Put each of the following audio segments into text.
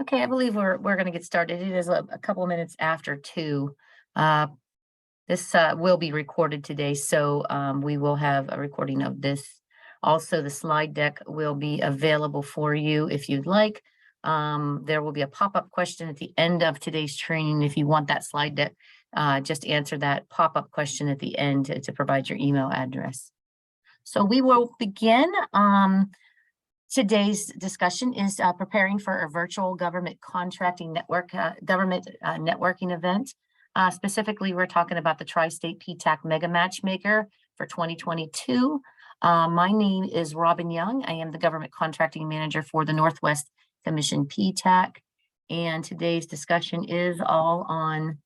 Okay, I believe we're going to get started. It is a couple of minutes after 2. Uh, this will be recorded today, so we will have a recording of this. Also, the slide deck will be available for you if you'd like. There will be a pop-up question at the end of today's training. If you want that slide deck, just answer that pop-up question at the end to provide your email address. So we will begin. Today's discussion is preparing for a virtual government contracting network, government networking event. Specifically, we're talking about the Tri-State PTAC Mega Matchmaker for 2022. My name is Robyn Young. I am the Government Contracting Manager for the Northwest Commission PTAC. And today's discussion is all on,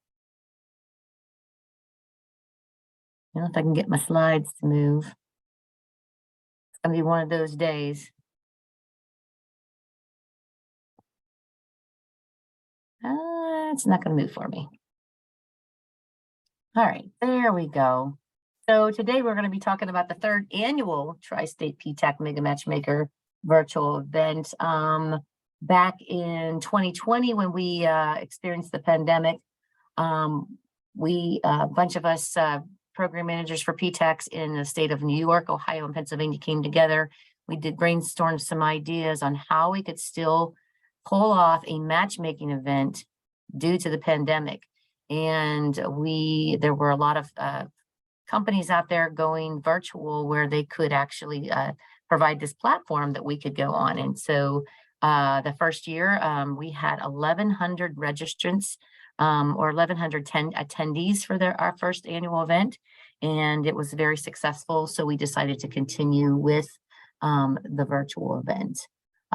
I don't know if I can get my slides to move. It's gonna be one of those days. It's not going to move for me. All right, there we go. So today we're going to be talking about the 3rd annual Tri-State PTAC Mega Matchmaker virtual event. Back in 2020, when we experienced the pandemic, a bunch of us program managers for PTACs in the state of New York, Ohio, and Pennsylvania came together. We did brainstorm some ideas on how we could still pull off a matchmaking event due to the pandemic. And there were a lot of companies out there going virtual where they could actually provide this platform that we could go on. And so the first year we had 1,100 registrants or 1,100 attendees for our first annual event. And it was very successful. So we decided to continue with the virtual event.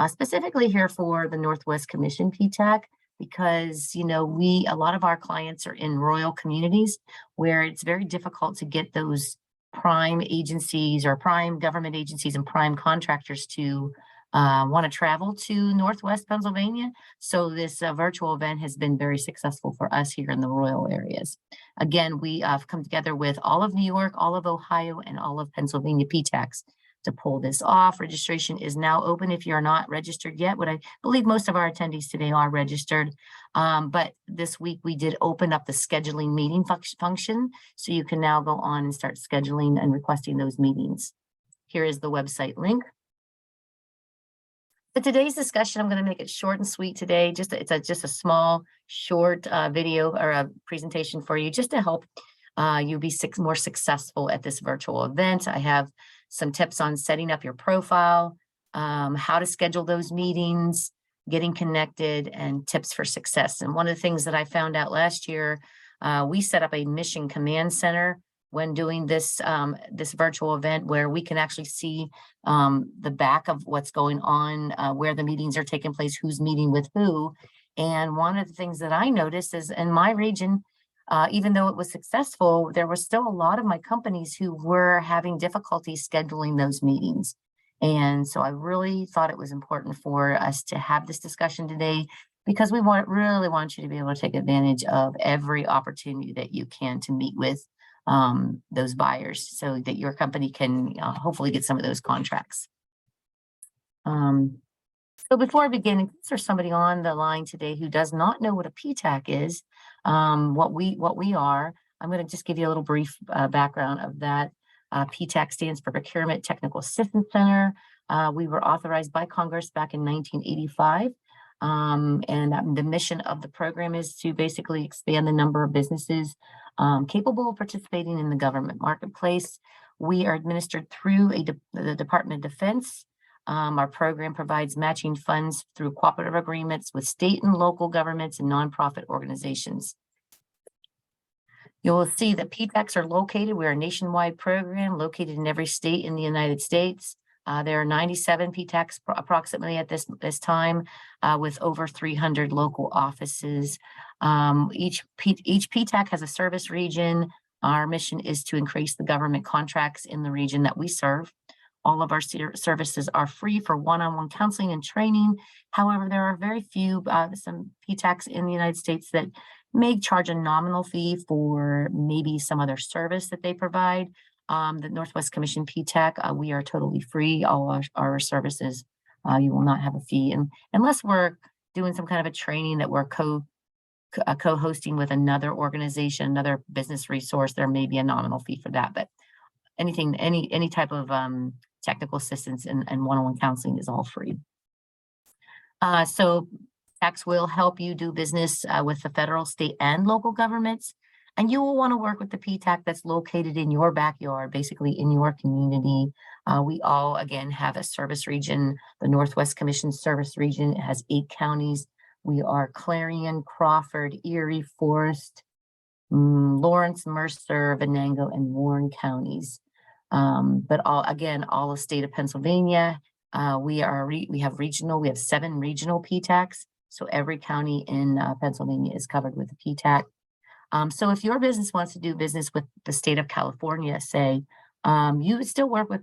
Specifically here for the Northwest Commission PTAC, because a lot of our clients are in rural communities where it's very difficult to get those prime agencies or prime government agencies and prime contractors to want to travel to Northwest Pennsylvania. So this virtual event has been very successful for us here in the rural areas. Again, we have come together with all of New York, all of Ohio, and all of Pennsylvania PTACs to pull this off. Registration is now open if you're not registered yet. What I believe most of our attendees today are registered. But this week we did open up the scheduling meeting function. So you can now go on and start scheduling and requesting those meetings. Here is the website link. For today's discussion, I'm going to make it short and sweet today. It's just a small, short video or a presentation for you just to help you be more successful at this virtual event. I have some tips on setting up your profile, how to schedule those meetings, getting connected, and tips for success. And one of the things that I found out last year, we set up a mission command center when doing this this virtual event, where we can actually see the back of what's going on, where the meetings are taking place, who's meeting with who. And one of the things that I noticed is in my region, even though it was successful, there was still a lot of my companies who were having difficulty scheduling those meetings. And so I really thought it was important for us to have this discussion today, because we really want you to be able to take advantage of every opportunity that you can to meet with those buyers so that your company can hopefully get some of those contracts. So before I begin, if there's somebody on the line today who does not know what a PTAC is, what we are, I'm going to just give you a little brief background of that. PTAC stands for Procurement Technical Assistance Center. We were authorized by Congress back in 1985. And the mission of the program is to basically expand the number of businesses capable of participating in the government marketplace. We are administered through the Department of Defense. Our program provides matching funds through cooperative agreements with state and local governments and nonprofit organizations. You will see that PTACs are located. We're a nationwide program located in every state in the United States. There are 97 PTACs approximately at this time, with over 300 local offices. Each PTAC has a service region. Our mission is to increase the government contracts in the region that we serve. All of our services are free for one-on-one counseling and training. However, there are very few, some PTACs in the United States that may charge a nominal fee for maybe some other service that they provide. The Northwest Commission PTAC, we are totally free. All our services, you will not have a fee. And unless we're doing some kind of a training that we're co-hosting with another organization, another business resource, there may be a nominal fee for that, but anything, any type of technical assistance and one-on-one counseling is all free. So PTACs will help you do business with the federal, state, and local governments. And you will want to work with the PTAC that's located in your backyard, basically in your community. We all, again, have a service region. The Northwest Commission service region, it has 8 counties. We are Clarion, Crawford, Erie, Forest, Lawrence, Mercer, Venango, and Warren counties. But all the state of Pennsylvania. We have 7 regional PTACs. So every county in Pennsylvania is covered with a PTAC. So if your business wants to do business with the state of California, say, you would still work with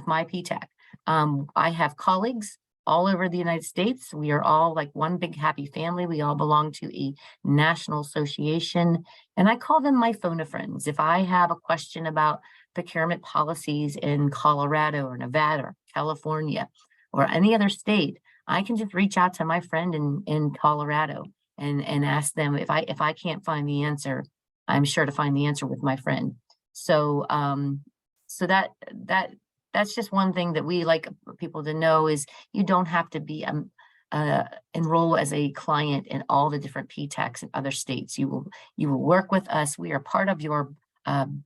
my PTAC. I have colleagues all over the United States. We are all like one big happy family. We all belong to a national association, and I call them my phone a friends. If I have a question about procurement policies in Colorado or Nevada or California or any other state, I can just reach out to my friend in Colorado and ask them. If I can't find the answer, I'm sure to find the answer with my friend. So that's just one thing that we like people to know is you don't have to be enroll as a client in all the different PTACs in other states. You will work with us. We are part of your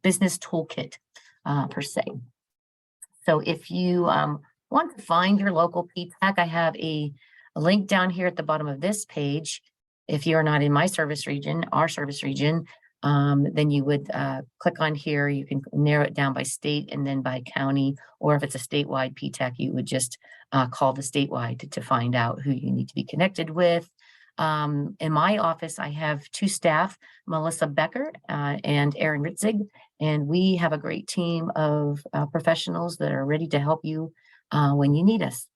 business toolkit per se. So if you want to find your local PTAC, I have a link down here at the bottom of this page. If you're not in my service region, our service region, then you would click on here. You can narrow it down by state and then by county, or if it's a statewide PTAC, you would just call the statewide to find out who you need to be connected with. In my office, I have 2 staff, Melissa Becker and Aaron Ritzig, and we have a great team of professionals that are ready to help you when you need us.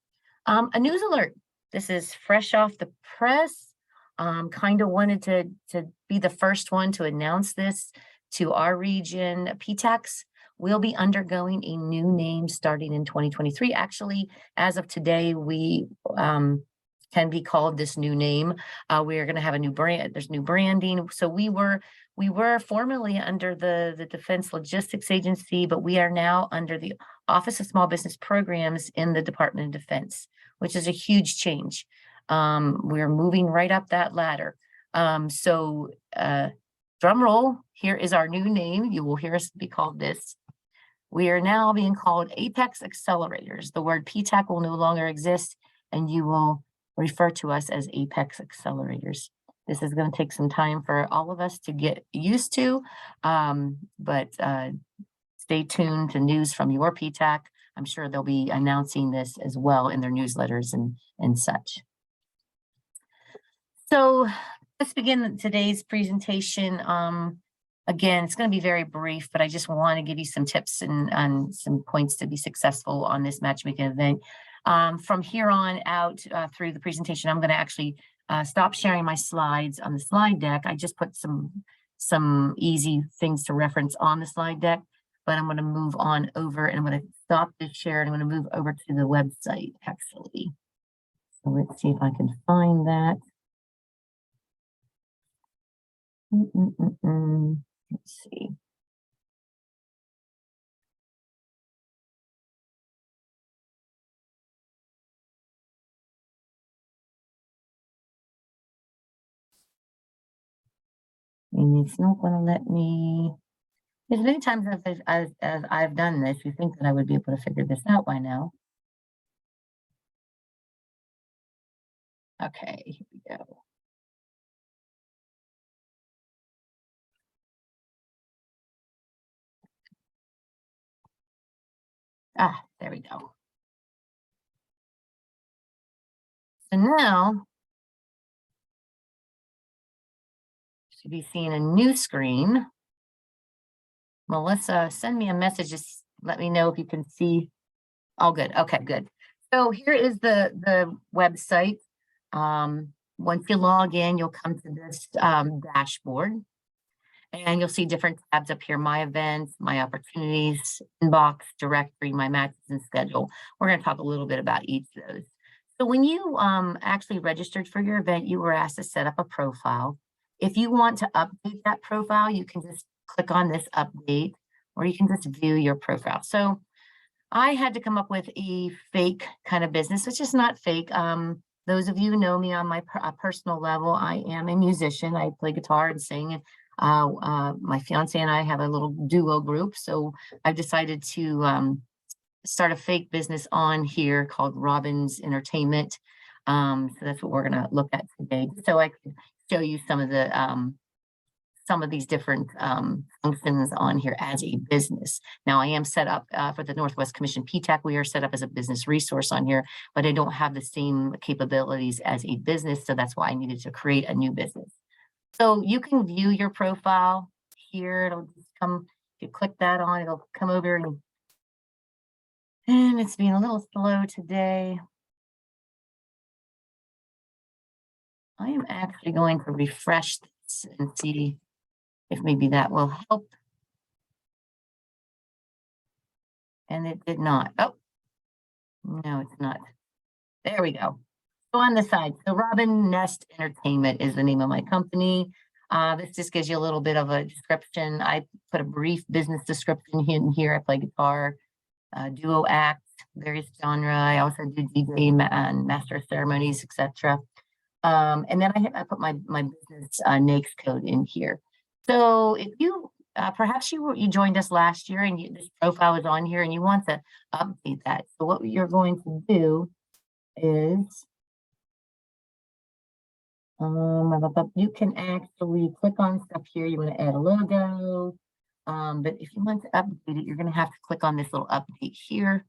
A news alert. This is fresh off the press. Kind of wanted to be the first one to announce this to our region. PTACs will be undergoing a new name starting in 2023. Actually, as of today, we can be called this new name. We are going to have a new brand. There's new branding. So we were formerly under the Defense Logistics Agency, but we are now under the Office of Small Business Programs in the Department of Defense, which is a huge change. We're moving right up that ladder. So drum roll, here is our new name. You will hear us be called this. We are now being called Apex Accelerators. The word PTAC will no longer exist, and you will refer to us as Apex Accelerators. This is going to take some time for all of us to get used to, but stay tuned to news from your PTAC. I'm sure they'll be announcing this as well in their newsletters and such. So let's begin today's presentation. Again, it's going to be very brief, but I just want to give you some tips and some points to be successful on this matchmaking event. From here on out through the presentation, I'm going to actually stop sharing my slides on the slide deck. I just put some easy things to reference on the slide deck, but I'm going to move on over and I'm going to stop this share and I'm going to move over to the website actually. So let's see if I can find that. Let's see. And it's not going to let me. There's many times as I've done this, you think that I would be able to figure this out by now. Okay, here we go. There we go. So now, you should be seeing a new screen. Melissa, send me a message. Just let me know if you can see. All good. Okay, good. So here is the website. Once you log in, you'll come to this dashboard. And you'll see different tabs up here, my events, my opportunities, inbox, directory, my matches, and schedule. We're going to talk a little bit about each of those. So when you actually registered for your event, you were asked to set up a profile. If you want to update that profile, you can just click on this update, or you can just view your profile. So I had to come up with a fake kind of business, which is not fake. Those of you who know me on my personal level, I am a musician. I play guitar and sing. My fiance and I have a little duo group. So I've decided to start a fake business on here called Robyn's Entertainment. So that's what we're going to look at today. So I can show you some of these different functions on here as a business. Now I am set up for the Northwest Commission PTAC. We are set up as a business resource on here, but I don't have the same capabilities as a business. So that's why I needed to create a new business. So you can view your profile here. It'll just come, if you click that on, it'll come over and it's being a little slow today. I am actually going to refresh this and see if maybe that will help. And it did not. Oh, no, it's not. There we go. So on the side, so Robyn Nest Entertainment is the name of my company. This just gives you a little bit of a description. I put a brief business description in here. I play guitar, duo act, various genre. I also do DJ and master of ceremonies, etc. And then I put my business NAICS code in here. So if you perhaps you joined us last year and this profile is on here and you want to update that. So what you're going to do is you can actually click on stuff here. You want to add a logo. But if you want to update it, you're going to have to click on this little update here.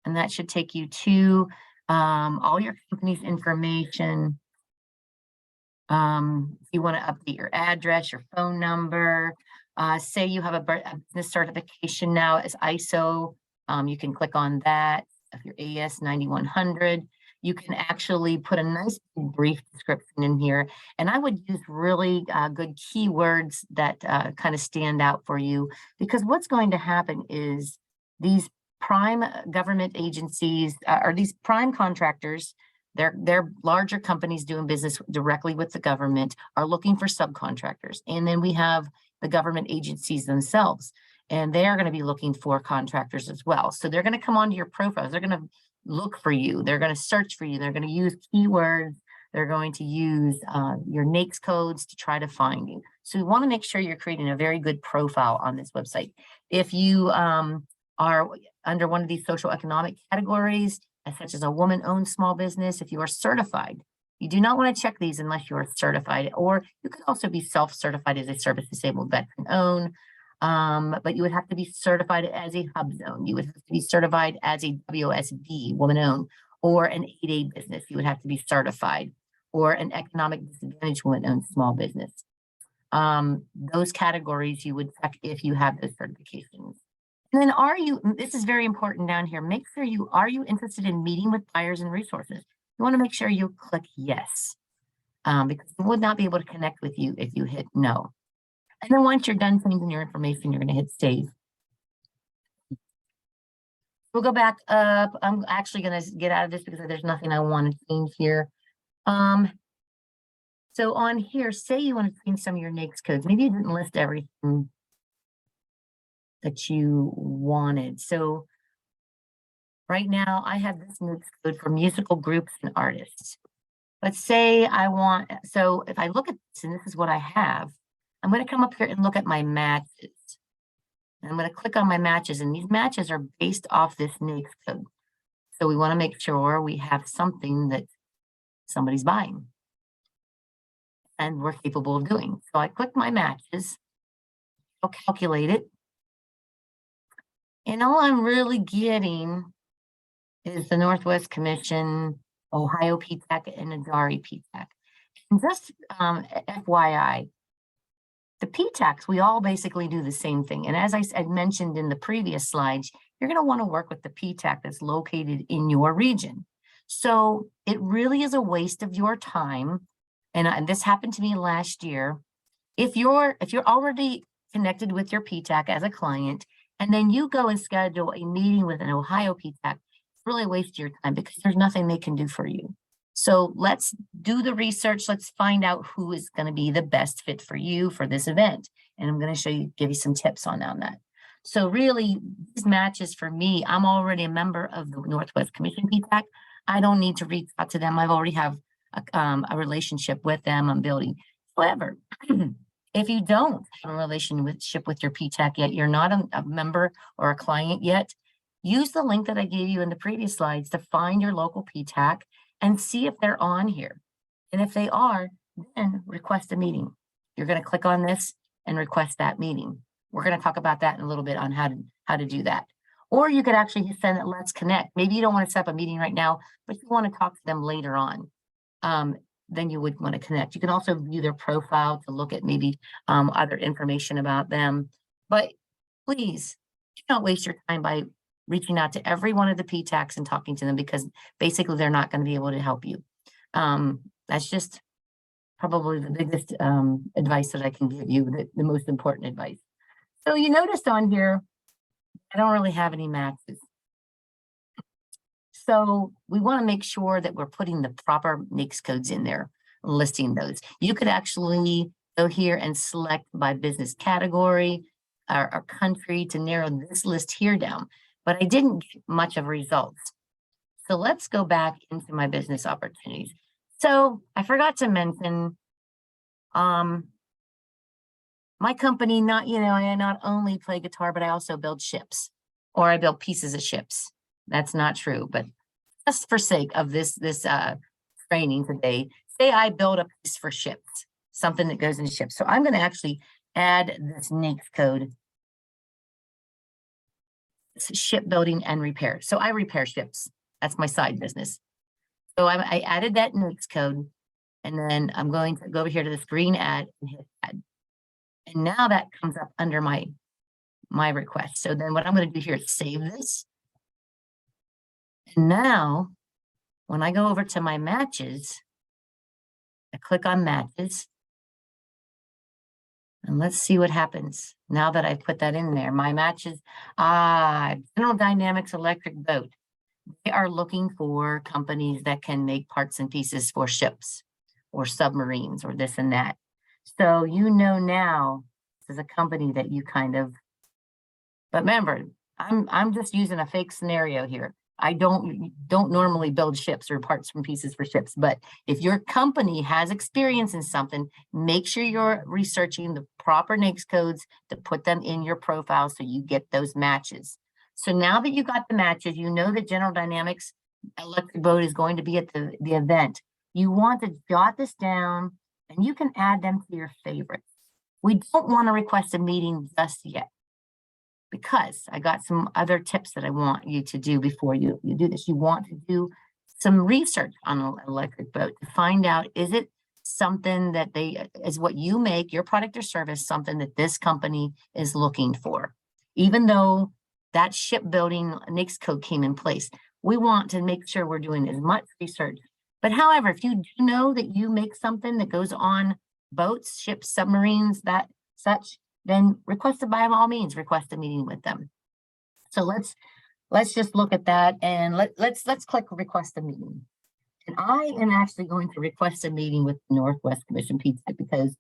And that should take you to all your company's information. If you want to update your address, your phone number, say you have a business certification now as ISO, you can click on that. If you're AS 9100, you can actually put a nice brief description in here. And I would use really good keywords that kind of stand out for you, because what's going to happen is these prime government agencies or these prime contractors, they're larger companies doing business directly with the government, are looking for subcontractors. And then we have the government agencies themselves, and they are going to be looking for contractors as well. So they're going to come onto your profiles. They're going to look for you. They're going to search for you. They're going to use keywords. They're going to use your NAICS codes to try to find you. So we want to make sure you're creating a very good profile on this website. If you are under one of these social economic categories, such as a woman-owned small business, if you are certified, you do not want to check these unless you are certified, or you could also be self-certified as a service-disabled veteran-owned, but you would have to be certified as a hub zone. You would have to be certified as a WSB, woman-owned, or an 8A business. You would have to be certified, or an economic disadvantaged woman-owned small business. Those categories you would check if you have those certifications. And then this is very important down here, make sure are you interested in meeting with buyers and resources? You want to make sure you click yes, because we would not be able to connect with you if you hit no. And then once you're done changing your information, you're going to hit save. We'll go back up. I'm actually going to get out of this because there's nothing I want to change here. So on here, say you want to change some of your NAICS codes. Maybe you didn't list everything that you wanted. So right now I have this NAICS code for musical groups and artists. But say so if I look at this, and this is what I have, I'm going to come up here and look at my matches. And I'm going to click on my matches, and these matches are based off this NAICS code. So we want to make sure we have something that somebody's buying and we're capable of doing. So I click my matches, I'll calculate it. And all I'm really getting is the Northwest Commission, Ohio PTAC, and Missouri PTAC. And just FYI, the PTACs, we all basically do the same thing. And as I mentioned in the previous slides, you're going to want to work with the PTAC that's located in your region. So it really is a waste of your time. And this happened to me last year. If you're already connected with your PTAC as a client, and then you go and schedule a meeting with an Ohio PTAC, really waste your time because there's nothing they can do for you. So let's do the research. Let's find out who is going to be the best fit for you for this event. And I'm going to give you some tips on that. So really, these matches for me, I'm already a member of the Northwest Commission PTAC. I don't need to reach out to them. I've already have a relationship with them I'm building. However, if you don't have a relationship with your PTAC yet, you're not a member or a client yet, use the link that I gave you in the previous slides to find your local PTAC and see if they're on here. And if they are, then request a meeting. You're going to click on this and request that meeting. We're going to talk about that in a little bit on how to do that. Or you could actually send it, let's connect. Maybe you don't want to set up a meeting right now, but you want to talk to them later on. Then you would want to connect. You can also view their profile to look at maybe other information about them. But please do not waste your time by reaching out to every one of the PTACs and talking to them, because basically they're not going to be able to help you. That's just probably the biggest advice that I can give you, the most important advice. So you noticed on here, I don't really have any matches. So we want to make sure that we're putting the proper NAICS codes in there, listing those. You could actually go here and select by business category or country to narrow this list here down, but I didn't get much of results. So let's go back into my business opportunities. So I forgot to mention, my company, I not only play guitar, but I also build ships, or I build pieces of ships. That's not true, but just for sake of this training today, say I build a piece for ships, something that goes into ships. So I'm going to actually add this NAICS code, shipbuilding and repair. So I repair ships. That's my side business. So I added that NAICS code, and then I'm going to go over here to this green add and hit add. And now that comes up under my request. So then what I'm going to do here is save this. And now when I go over to my matches, I click on matches. And let's see what happens now that I put that in there. My matches, General Dynamics electric boat. They are looking for companies that can make parts and pieces for ships or submarines or this and that. So now this is a company that you but remember, I'm just using a fake scenario here. I don't normally build ships or parts from pieces for ships, but if your company has experience in something, make sure you're researching the proper NAICS codes to put them in your profile so you get those matches. So now that you got the matches, you know that General Dynamics electric boat is going to be at the event. You want to jot this down and you can add them to your favorites. We don't want to request a meeting just yet, because I got some other tips that I want you to do before you do this. You want to do some research on an electric boat to find out, is it something that is what you make, your product or service, something that this company is looking for? Even though that shipbuilding NAICS code came in place, we want to make sure we're doing as much research. But however, if you do know that you make something that goes on boats, ships, submarines, then by all means, request a meeting with them. So let's just look at that, and let's click request a meeting. And I am actually going to request a meeting with Northwest Commission PTAC because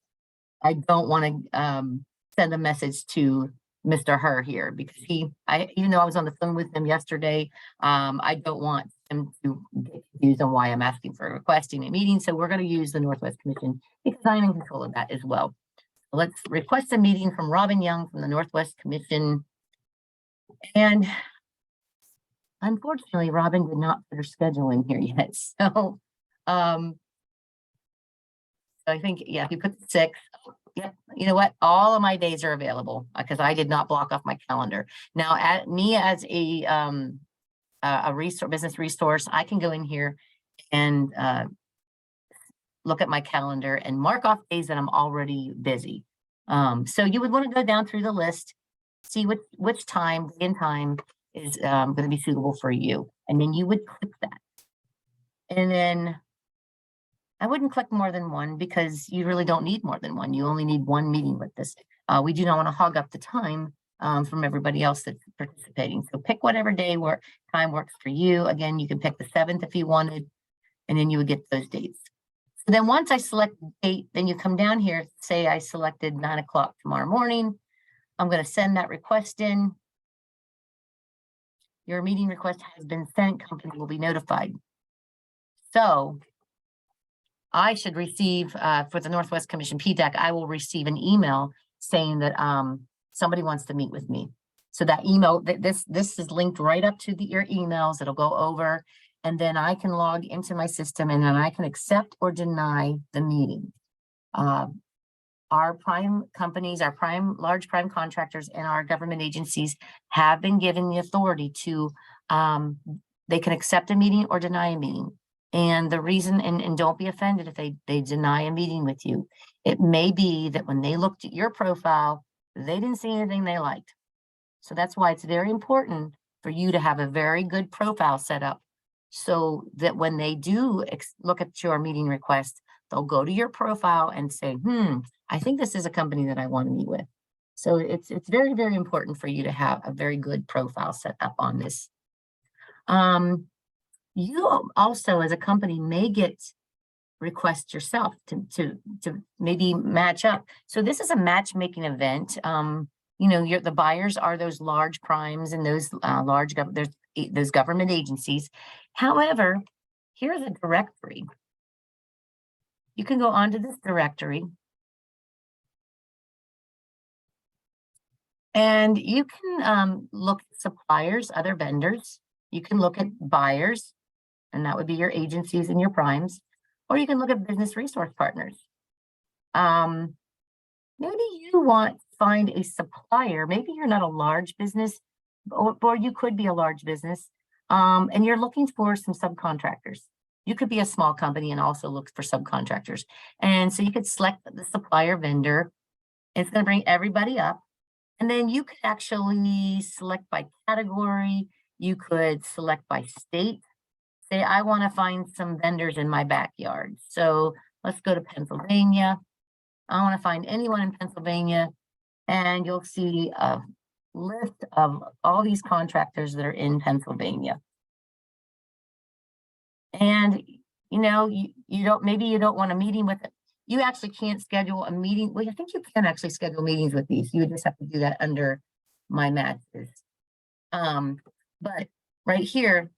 I don't want to send a message to Mr. Her here, because even though I was on the phone with him yesterday, I don't want him to get confused on why I'm asking for requesting a meeting. So we're going to use the Northwest Commission because I'm in control of that as well. Let's request a meeting from Robyn Young from the Northwest Commission. And unfortunately, Robyn did not put her schedule in here yet. So, I think, yeah, if you put the 6th, yeah, you know what? All of my days are available because I did not block off my calendar. Now, as a business resource, I can go in here and look at my calendar and mark off days that I'm already busy. So you would want to go down through the list, see which time is going to be suitable for you. And then you would click that. And then I wouldn't click more than one because you really don't need more than one. You only need one meeting with this. We do not want to hog up the time from everybody else that's participating. So pick whatever time works for you. Again, you can pick the 7th if you wanted, and then you would get those dates. So then once I select the date, then you come down here, say I selected 9 o'clock tomorrow morning. I'm going to send that request in. Your meeting request has been sent, company will be notified. So I should receive, for the Northwest Commission PTAC, I will receive an email saying that somebody wants to meet with me. So that email, this is linked right up to your emails. It'll go over, and then I can log into my system, and then I can accept or deny the meeting. Our prime companies, large prime contractors, and our government agencies have been given the authority to, they can accept a meeting or deny a meeting. And the reason, and don't be offended if they deny a meeting with you. It may be that when they looked at your profile, they didn't see anything they liked. So that's why it's very important for you to have a very good profile set up, so that when they do look at your meeting request, they'll go to your profile and say, I think this is a company that I want to meet with. So it's very, very important for you to have a very good profile set up on this. You also, as a company, may get requests yourself to maybe match up. So this is a matchmaking event. You know, the buyers are those large primes and those those government agencies. However, here's a directory. You can go onto this directory, and you can look at suppliers, other vendors. You can look at buyers, and that would be your agencies and your primes, or you can look at business resource partners. Maybe you want to find a supplier. Maybe you're not a large business, or you could be a large business, and you're looking for some subcontractors. You could be a small company and also look for subcontractors. And so you could select the supplier vendor. It's going to bring everybody up. And then you could actually select by category. You could select by state. Say, I want to find some vendors in my backyard. So let's go to Pennsylvania. I want to find anyone in Pennsylvania. And you'll see a list of all these contractors that are in Pennsylvania. And, you know, maybe you don't want a meeting with it. You actually can't schedule a meeting. Well, I think you can actually schedule meetings with these. You would just have to do that under My Matches. But right here,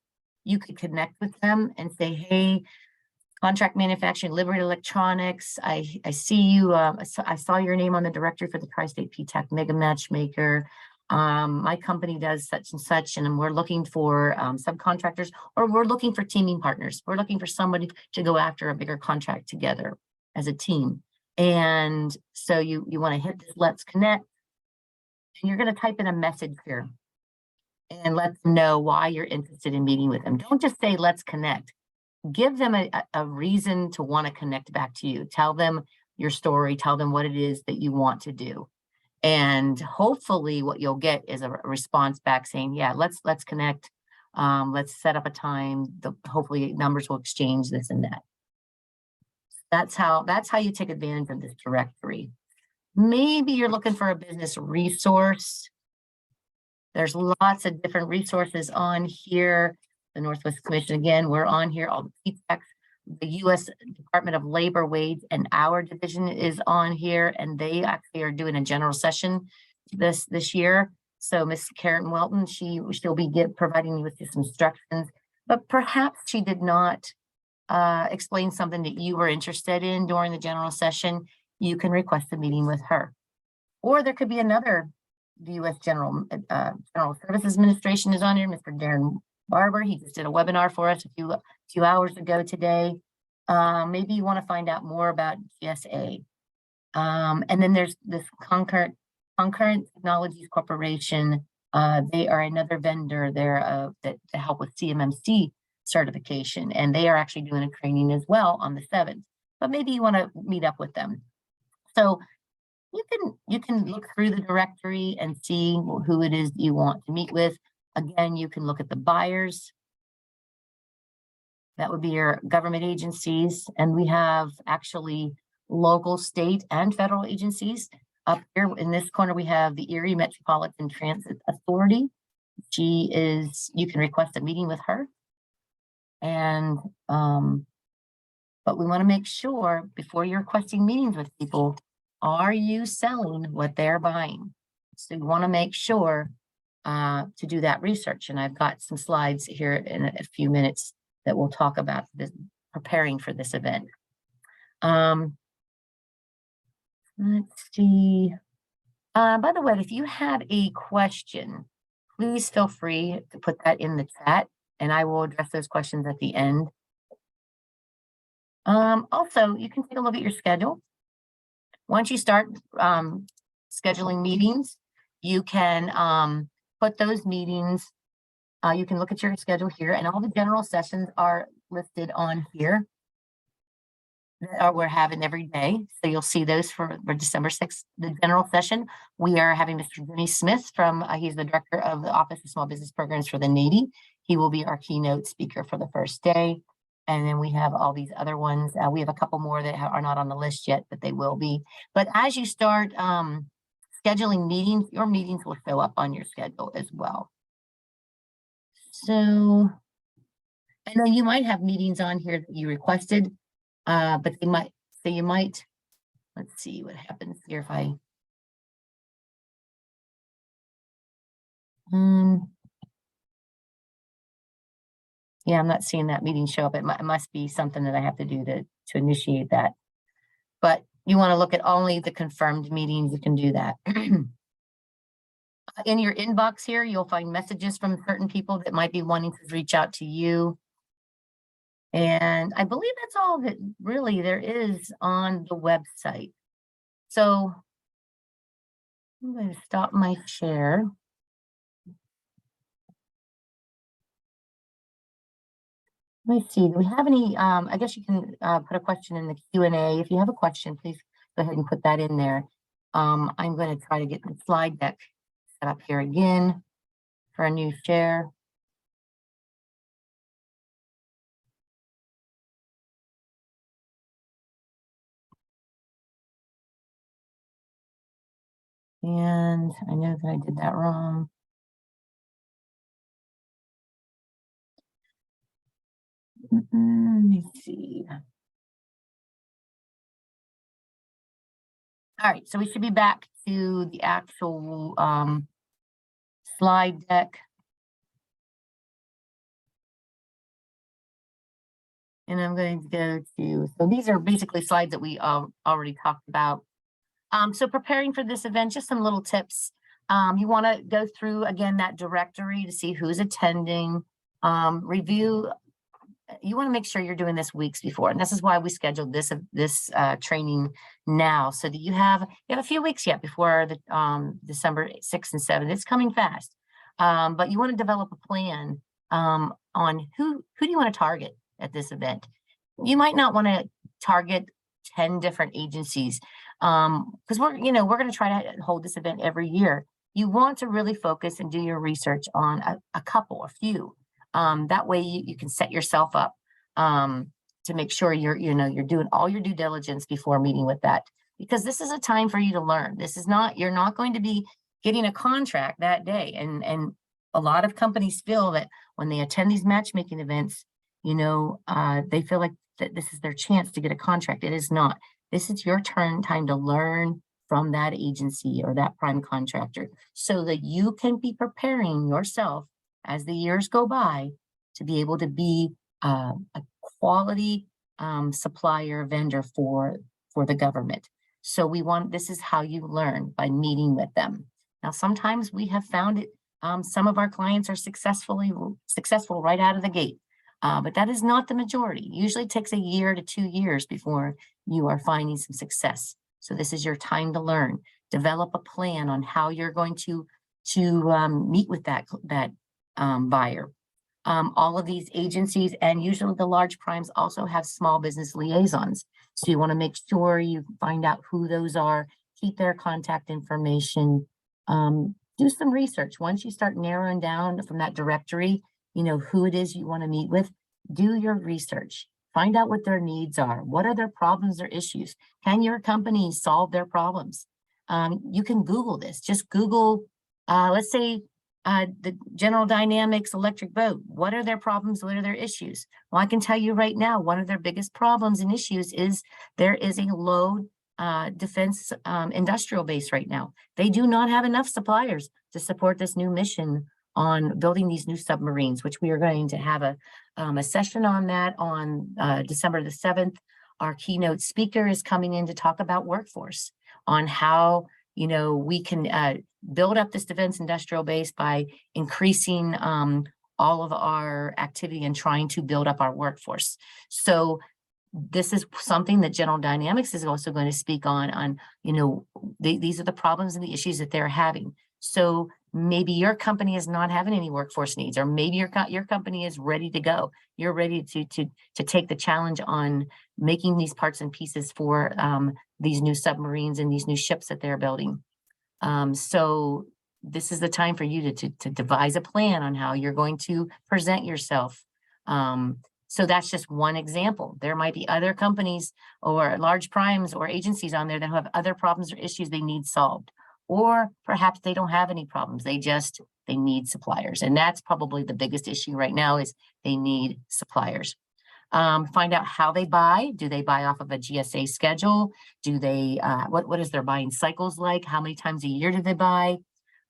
you could connect with them and say, hey, contract manufacturing, Liberty Electronics, I see you, I saw your name on the directory for the Tri-State PTAC Mega Matchmaker. My company does such and such, and we're looking for subcontractors, or we're looking for teaming partners. We're looking for somebody to go after a bigger contract together as a team. And so you want to hit this Let's Connect, and you're going to type in a message here and let them know why you're interested in meeting with them. Don't just say, let's connect. Give them a reason to want to connect back to you. Tell them your story. Tell them what it is that you want to do. And hopefully what you'll get is a response back saying, yeah, let's connect. Let's set up a time. Hopefully numbers will exchange this and that. That's how you take advantage of this directory. Maybe you're looking for a business resource. There's lots of different resources on here. The Northwest Commission, again, we're on here, all the PTACs. The U.S. Department of Labor, Wage and Hour Division is on here, and they actually are doing a general session this year. So Miss Karen Welton, she'll be providing you with some instructions, but perhaps she did not explain something that you were interested in during the general session. You can request a meeting with her. Or there could be another, the U.S. General Services Administration is on here, Mr. Darren Barber. He just did a webinar for us a few hours ago today. Maybe you want to find out more about GSA. And then there's this Concurrent Technologies Corporation. They are another vendor there that to help with CMMC certification, and they are actually doing a training as well on the 7th. But maybe you want to meet up with them. So you can look through the directory and see who it is you want to meet with. Again, you can look at the buyers. That would be your government agencies. And we have actually local, state, and federal agencies. Up here in this corner, we have the Erie Metropolitan Transit Authority. You can request a meeting with her. And, but we want to make sure before you're requesting meetings with people, are you selling what they're buying? So you want to make sure to do that research. And I've got some slides here in a few minutes that we'll talk about this, preparing for this event. Let's see. By the way, if you have a question, please feel free to put that in the chat and I will address those questions at the end. Also, you can take a look at your schedule. Once you start scheduling meetings, you can put those meetings, you can look at your schedule here, and all the general sessions are listed on here that we're having every day. So you'll see those for December 6th, the general session. We are having Mr. Jimmy Smith from, he's the director of the Office of Small Business Programs for the Navy. He will be our keynote speaker for the first day. And then we have all these other ones. We have a couple more that are not on the list yet, but they will be. But as you start scheduling meetings, your meetings will show up on your schedule as well. So, and then you might have meetings on here that you requested, but they might, so you might, let's see what happens here if I, yeah, I'm not seeing that meeting show up. It must be something that I have to do to initiate that. But you want to look at only the confirmed meetings, you can do that. In your inbox here, you'll find messages from certain people that might be wanting to reach out to you. And I believe that's all that really there is on the website. So I'm going to stop my share. Let me see, do we have any, I guess you can put a question in the Q&A. If you have a question, please go ahead and put that in there. I'm going to try to get the slide deck set up here again for a new share. And I know that I did that wrong. Let me see. All right, so we should be back to the actual slide deck. And I'm going to go to, so these are basically slides that we already talked about. So preparing for this event, just some little tips. You want to go through, again, that directory to see who's attending, review. You want to make sure you're doing this weeks before. And this is why we scheduled this training now, so that you have a few weeks yet before the December 6th and 7th. It's coming fast. But you want to develop a plan on who do you want to target at this event. You might not want to target 10 different agencies because we're going to try to hold this event every year. You want to really focus and do your research on a few. That way you can set yourself up to make sure you're doing all your due diligence before meeting with that, because this is a time for you to learn. This is not, you're not going to be getting a contract that day. And a lot of companies feel that when they attend these matchmaking events, they feel like that this is their chance to get a contract. It is not. This is your time to learn from that agency or that prime contractor, so that you can be preparing yourself as the years go by to be able to be a quality supplier vendor for the government. So this is how you learn, by meeting with them. Now, sometimes we have found it, some of our clients are successful right out of the gate, but that is not the majority. Usually it takes a year to 2 years before you are finding some success. So this is your time to learn. Develop a plan on how you're going to meet with that buyer. All of these agencies, and usually the large primes, also have small business liaisons. So you want to make sure you find out who those are, keep their contact information, do some research. Once you start narrowing down from that directory, who it is you want to meet with, do your research. Find out what their needs are. What are their problems or issues? Can your company solve their problems? You can Google this. Just Google, let's say, the General Dynamics electric boat. What are their problems? What are their issues? Well, I can tell you right now, one of their biggest problems and issues is there is a low defense industrial base right now. They do not have enough suppliers to support this new mission on building these new submarines, which we are going to have a session on that on December the 7th. Our keynote speaker is coming in to talk about workforce, on how, you know, we can build up this defense industrial base by increasing all of our activity and trying to build up our workforce. So this is something that General Dynamics is also going to speak on, you know, these are the problems and the issues that they're having. So maybe your company is not having any workforce needs, or maybe your company is ready to go. You're ready to take the challenge on making these parts and pieces for these new submarines and these new ships that they're building. So this is the time for you to devise a plan on how you're going to present yourself. So that's just one example. There might be other companies or large primes or agencies on there that have other problems or issues they need solved. Or perhaps they don't have any problems. They need suppliers. And that's probably the biggest issue right now, is they need suppliers. Find out how they buy. Do they buy off of a GSA schedule? Do they, what is their buying cycles like? How many times a year do they buy?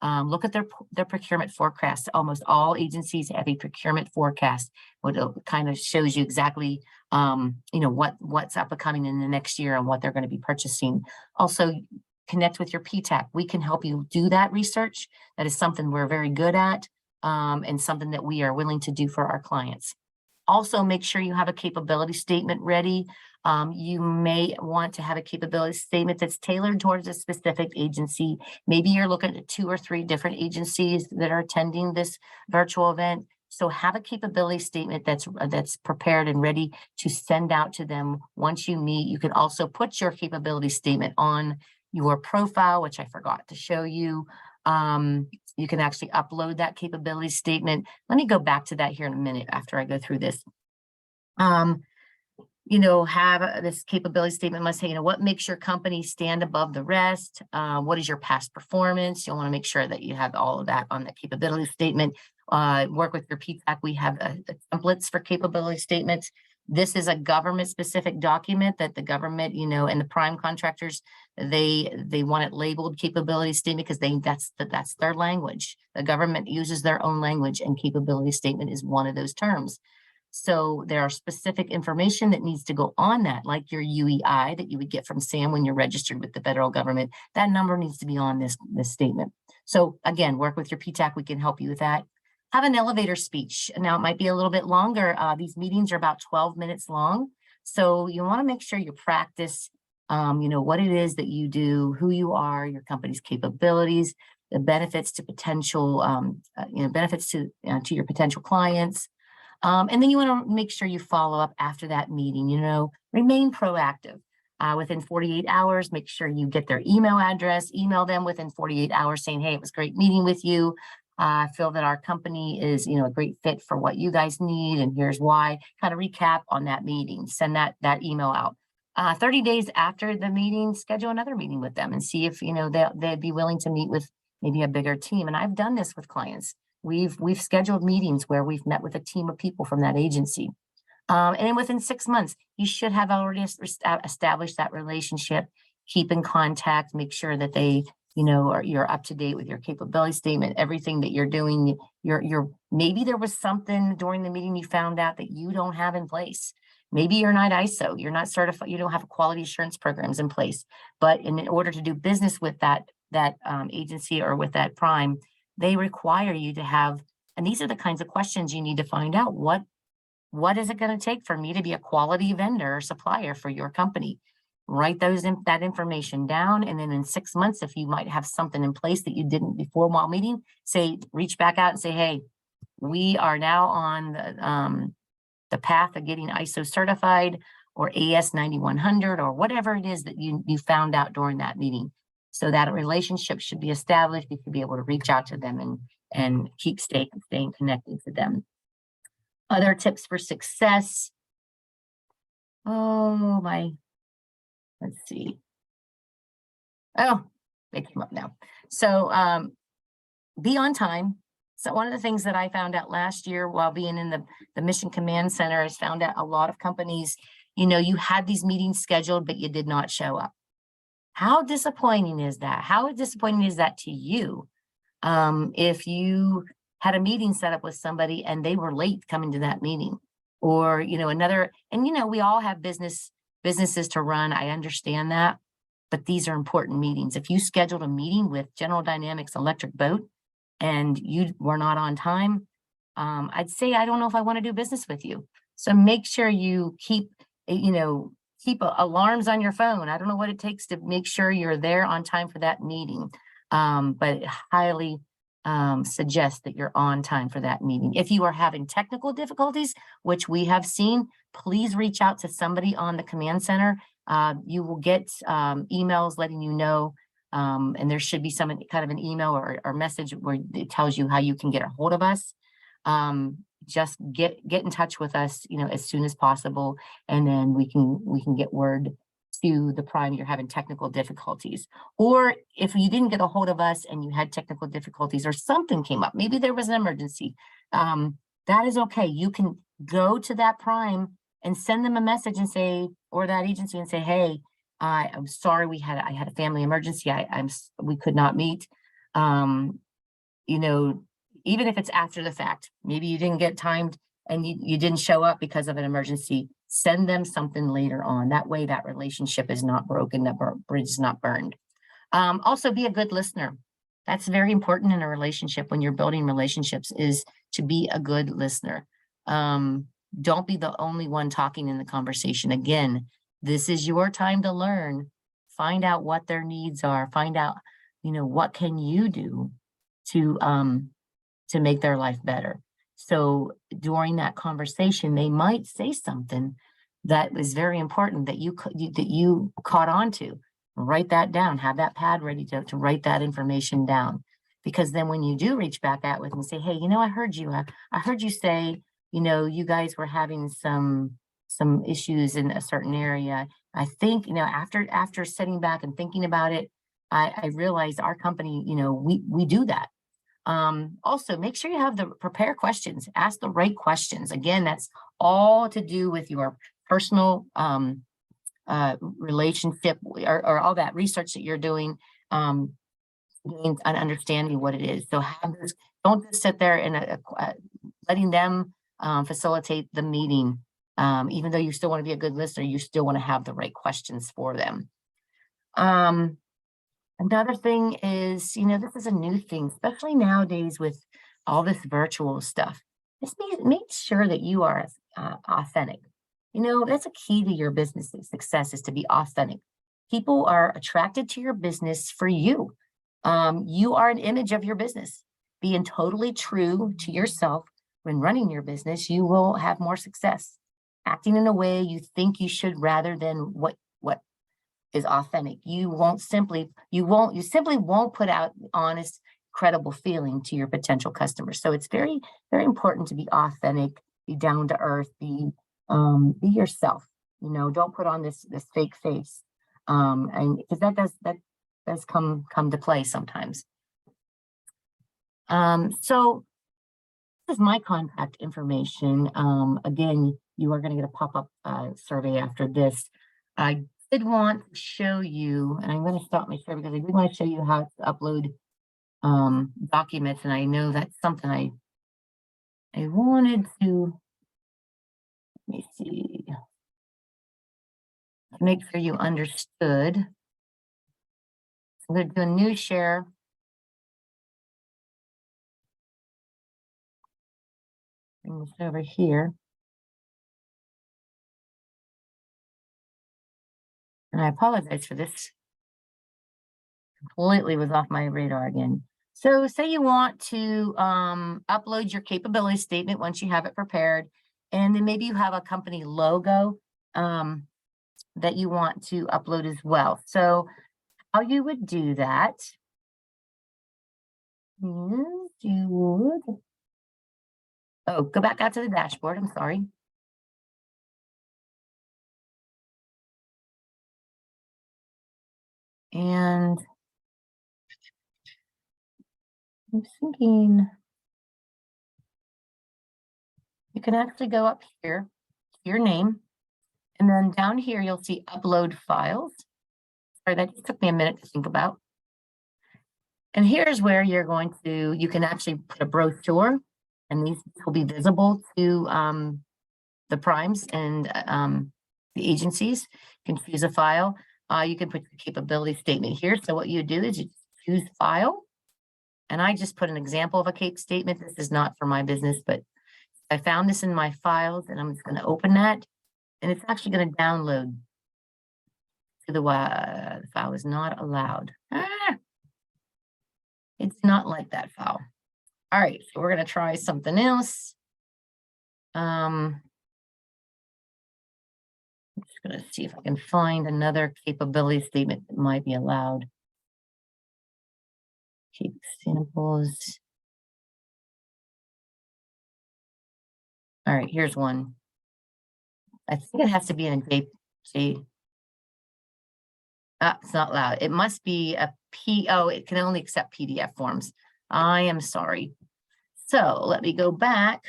Look at their procurement forecast. Almost all agencies have a procurement forecast, which kind of shows you exactly, you know, what's up and coming in the next year and what they're going to be purchasing. Also, connect with your PTAC. We can help you do that research. That is something we're very good at, and something that we are willing to do for our clients. Also, make sure you have a capability statement ready. You may want to have a capability statement that's tailored towards a specific agency. Maybe you're looking at 2 or 3 different agencies that are attending this virtual event. So have a capability statement that's prepared and ready to send out to them once you meet. You can also put your capability statement on your profile, which I forgot to show you. You can actually upload that capability statement. Let me go back to that here in a minute after I go through this. You know, have this capability statement must say, you know, what makes your company stand above the rest? What is your past performance? You'll want to make sure that you have all of that on the capability statement. Work with your PTAC. We have templates for capability statements. This is a government specific document that the government, you know, and the prime contractors, they want it labeled capability statement because that's their language. The government uses their own language, and capability statement is one of those terms. So there are specific information that needs to go on that, like your UEI that you would get from SAM when you're registered with the federal government. That number needs to be on this statement. So again, work with your PTAC. We can help you with that. Have an elevator speech. Now it might be a little bit longer. These meetings are about 12 minutes long. So you want to make sure you practice, you know, what it is that you do, who you are, your company's capabilities, the benefits to potential, you know, benefits to your potential clients. And then you want to make sure you follow up after that meeting, you know, remain proactive. Within 48 hours, make sure you get their email address, email them within 48 hours saying, hey, it was great meeting with you. I feel that our company is, you know, a great fit for what you guys need, and here's why. Kind of recap on that meeting, send that email out. 30 days after the meeting, schedule another meeting with them and see if, you know, they'd be willing to meet with maybe a bigger team. And I've done this with clients. We've scheduled meetings where we've met with a team of people from that agency. And then within 6 months, you should have already established that relationship, keep in contact, make sure that they, you know, you're up to date with your capability statement, everything that you're doing. Maybe there was something during the meeting you found out that you don't have in place. Maybe you're not ISO, you're not certified, you don't have quality assurance programs in place. But in order to do business with that agency or with that prime, they require you to have, and these are the kinds of questions you need to find out. What is it going to take for me to be a quality vendor or supplier for your company? Write that information down, and then in 6 months, if you might have something in place that you didn't before while meeting, reach back out and say, hey, we are now on the path of getting ISO certified or AS 9100 or whatever it is that you found out during that meeting. So that a relationship should be established. You should be able to reach out to them and keep staying connected to them. Other tips for success. Oh my, let's see. Oh, they came up now. So be on time. So one of the things that I found out last year while being in the Mission Command Center is found out a lot of companies, you know, you had these meetings scheduled, but you did not show up. How disappointing is that? How disappointing is that to you? If you had a meeting set up with somebody and they were late coming to that meeting, or, you know, another, and, you know, we all have businesses to run. I understand that, but these are important meetings. If you scheduled a meeting with General Dynamics Electric Boat and you were not on time, I'd say, I don't know if I want to do business with you. So make sure you keep, you know, keep alarms on your phone. I don't know what it takes to make sure you're there on time for that meeting. But highly suggest that you're on time for that meeting. If you are having technical difficulties, which we have seen, please reach out to somebody on the command center. You will get emails letting you know, and there should be some kind of an email or message where it tells you how you can get a hold of us. Just get in touch with us, you know, as soon as possible, and then we can get word to the prime you're having technical difficulties. Or if you didn't get a hold of us and you had technical difficulties or something came up, maybe there was an emergency, that is okay. You can go to that prime and send them a message and say, or that agency, and say, hey, I'm sorry, I had a family emergency. We could not meet. You know, even if it's after the fact, maybe you didn't get timed and you didn't show up because of an emergency, send them something later on. That way that relationship is not broken, that bridge is not burned. Also be a good listener. That's very important in a relationship when you're building relationships, is to be a good listener. Don't be the only one talking in the conversation. Again, this is your time to learn. Find out what their needs are. Find out, you know, what can you do to make their life better. So during that conversation, they might say something that was very important that you caught on to. Write that down. Have that pad ready to write that information down. Because then when you do reach back out with and say, hey, you know, I heard you say, you know, you guys were having some issues in a certain area. I think, you know, after sitting back and thinking about it, I realized our company, you know, we do that. Also, make sure you have prepare questions, ask the right questions. Again, that's all to do with your personal relationship or all that research that you're doing, and understanding what it is. So don't just sit there and letting them facilitate the meeting. Even though you still want to be a good listener, you still want to have the right questions for them. Another thing is, you know, this is a new thing, especially nowadays with all this virtual stuff. Just make sure that you are authentic. You know, that's a key to your business success, is to be authentic. People are attracted to your business for you. You are an image of your business. Being totally true to yourself when running your business, you will have more success. Acting in a way you think you should rather than what is authentic. You simply won't put out honest, credible feeling to your potential customers. So it's very, very important to be authentic, be down to earth, be yourself. You know, don't put on this fake face. And because that does come to play sometimes. So this is my contact information. Again, you are going to get a pop-up survey after this. I did want to show you, and I'm going to stop my share because I did want to show you how to upload documents, and I know that's something I wanted to, let me see, make sure you understood. I'm going to do a new share. Bring this over here. And I apologize for this. Completely was off my radar again. So say you want to upload your capability statement once you have it prepared, and then maybe you have a company logo that you want to upload as well. So how you would do that is you would, go back out to the dashboard, I'm sorry. And I'm thinking you can actually go up here to your name, and then down here you'll see upload files. Sorry, that just took me a minute to think about. And here's where you're going to, you can actually put a brochure, and these will be visible to the primes and the agencies. You can choose a file. You can put your capability statement here. So what you do is you choose file. And I just put an example of a CAPE statement. This is not for my business, but I found this in my files, and I'm just going to open that. And it's actually going to download to the file is not allowed. It's not like that file. All right, so we're going to try something else. I'm just going to see if I can find another capability statement that might be allowed. Keep examples. All right, here's one. I think it has to be in a JPG. It's not allowed. It must be a it can only accept PDF forms. I am sorry. So let me go back.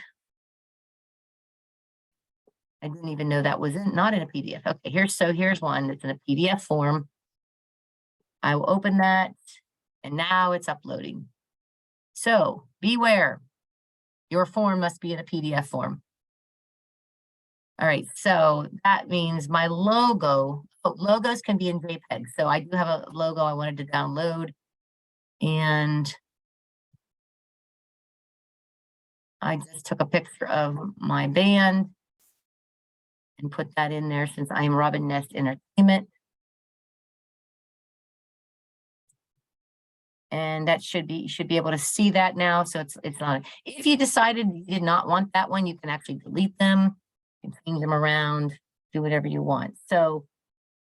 I didn't even know that was not in a PDF. Okay, here's one that's in a PDF form. I will open that, and now it's uploading. So beware, your form must be in a PDF form. All right, so that means my logo, logos can be in JPEG. So I do have a logo I wanted to download, and I just took a picture of my band and put that in there since I am Robyn Nest Entertainment. And that you should be able to see that now. So it's not, if you decided you did not want that one, you can actually delete them and change them around, do whatever you want. So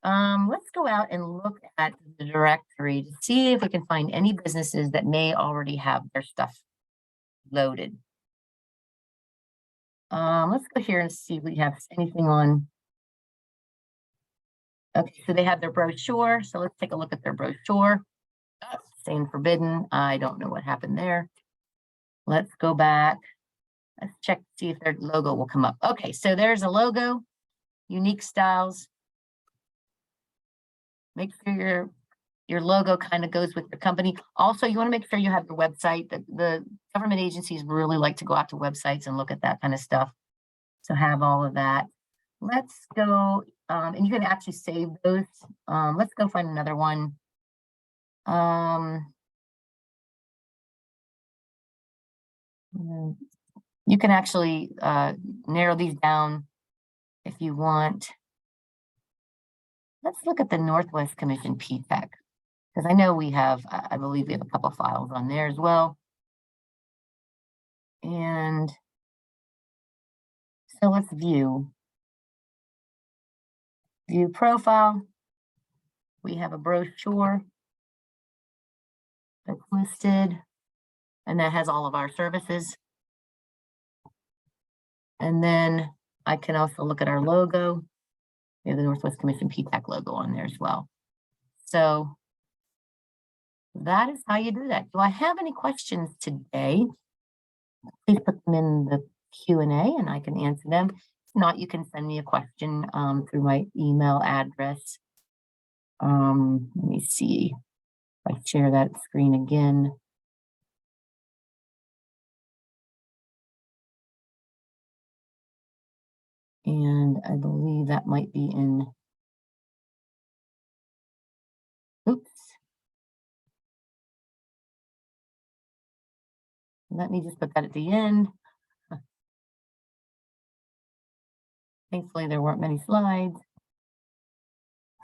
let's go out and look at the directory to see if we can find any businesses that may already have their stuff loaded. Let's go here and see if we have anything on. Okay, so they have their brochure. So let's take a look at their brochure. Oh, saying forbidden. I don't know what happened there. Let's go back. Let's check to see if their logo will come up. Okay, so there's a logo, unique styles. Make sure your logo kind of goes with your company. Also, you want to make sure you have your website. The government agencies really like to go out to websites and look at that kind of stuff. So have all of that. Let's go, and you can actually save those. Let's go find another one. You can actually narrow these down if you want. Let's look at the Northwest Commission PTAC, because I know we have, I believe we have a couple of files on there as well. And so let's view profile. We have a brochure that's listed, and that has all of our services. And then I can also look at our logo. We have the Northwest Commission PTAC logo on there as well. So that is how you do that. Do I have any questions today? Please put them in the Q&A and I can answer them. If not, you can send me a question through my email address. Let me see if I share that screen again. And I believe that might be in, oops. Let me just put that at the end. Thankfully, there weren't many slides.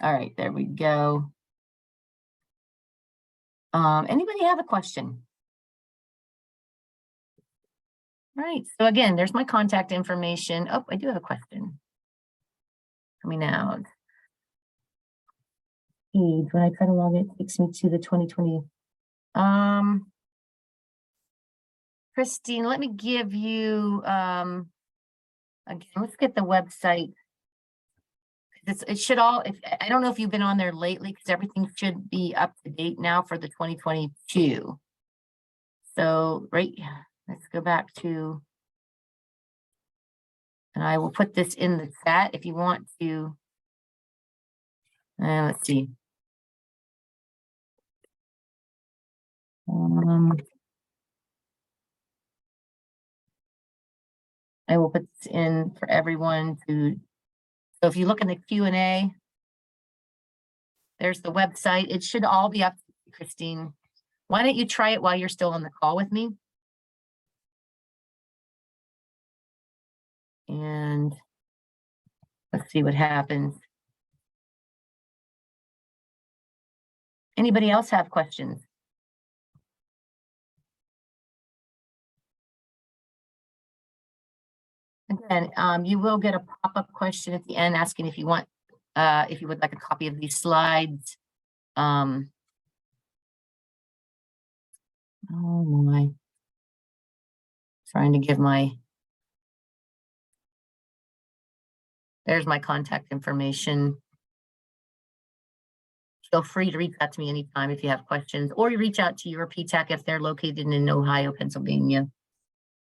All right, there we go. Anybody have a question? All right, so again, there's my contact information. Oh, I do have a question. Coming out. When I try to log in, it takes me to the 2020. Christine, let me give you, again, let's get the website. It should all, I don't know if you've been on there lately, because everything should be up to date now for the 2022. So, right, let's go back to, and I will put this in the chat if you want to. Let's see. I will put this in for everyone to, so if you look in the Q&A, there's the website. It should all be up, Christine. Why don't you try it while you're still on the call with me? And let's see what happens. Anybody else have questions? Again, you will get a pop-up question at the end asking if you want, if you would like a copy of these slides. Oh my. Trying to give there's my contact information. Feel free to reach out to me anytime if you have questions, or you reach out to your PTAC if they're located in Ohio, Pennsylvania.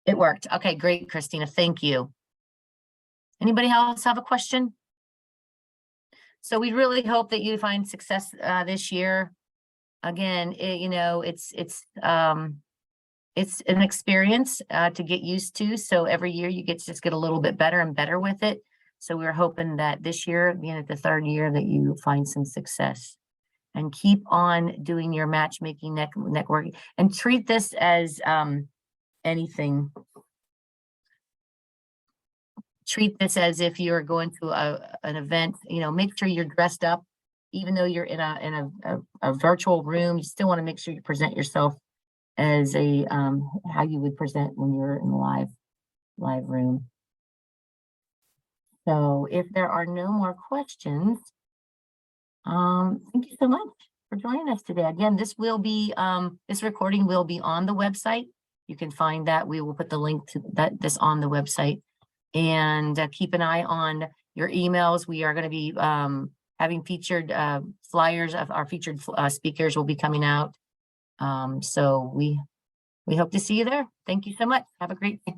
It worked. Okay, great, Christina. Thank you. Anybody else have a question? So we really hope that you find success this year. Again, it's an experience to get used to. So every year you just get a little bit better and better with it. So we're hoping that this year, being at the third year, that you find some success. And keep on doing your matchmaking, networking, and treat this as anything. Treat this as if you're going to an event. Make sure you're dressed up, even though you're in a virtual room. You still want to make sure you present yourself as a how you would present when you're in a live room. So if there are no more questions, thank you so much for joining us today. Again, this recording will be on the website. You can find that. We will put the link to this on the website. And keep an eye on your emails. We are going to be having featured flyers of our featured speakers will be coming out. So we hope to see you there. Thank you so much. Have a great day.